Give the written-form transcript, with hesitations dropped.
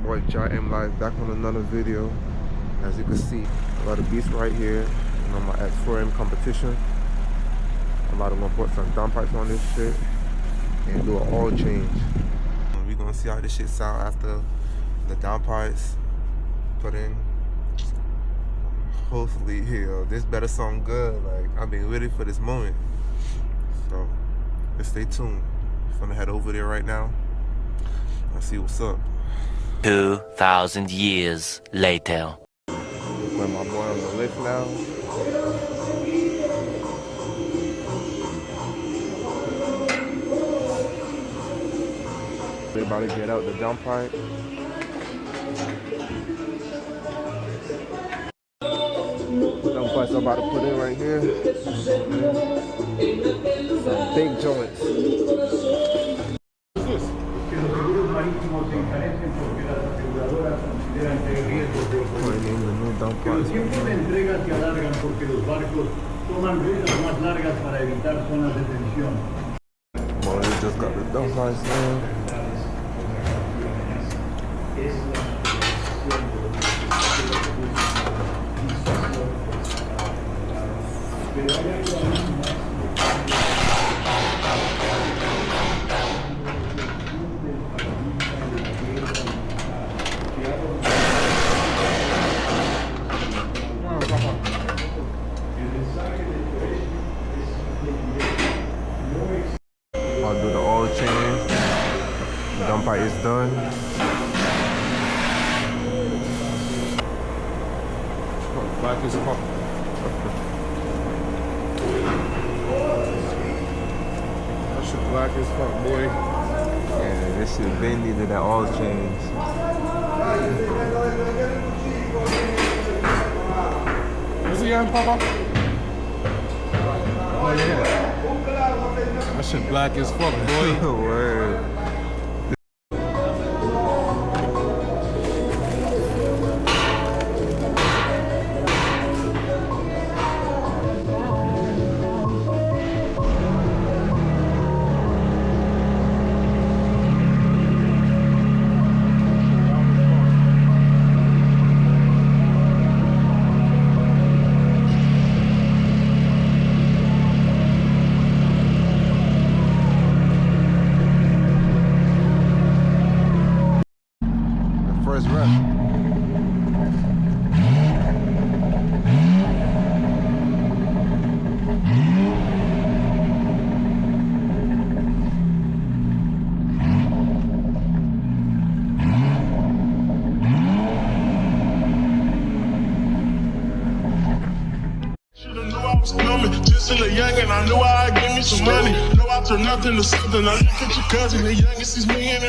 boy Giant Life back on another video. As you can see, I got a beast right here and on my X4M competition. I'm about to go put some downpipes on this shit and do an oil change. We're gonna see how this shit sound after the downpipes put in. Hopefully, this better sound good. Like, I've been ready for this moment. So, let's stay tuned. I'm gonna head over there right now. Let's see what's up. 2,000 years later. With my boy on the lift now. We're about to get out the downpipe. Downpipes I'm about to put in right here. Some big joints. What's this? El tiempo de entrega se alargan porque los barcos toman rutas más largas para evitar zonas de tensión. Well, we just got the downpipes in. I'll do the oil change. The downpipe is done. Oh, black as fuck. That shit black as fuck, boy. Yeah, this shit been needed that oil change. What's he on, Papa? Oh yeah. That shit black as fuck, boy. Word. First rep. Just in the young and I knew I'd give me some money. Know I turn nothing to something. I look at your cousin, the youngest, he's me and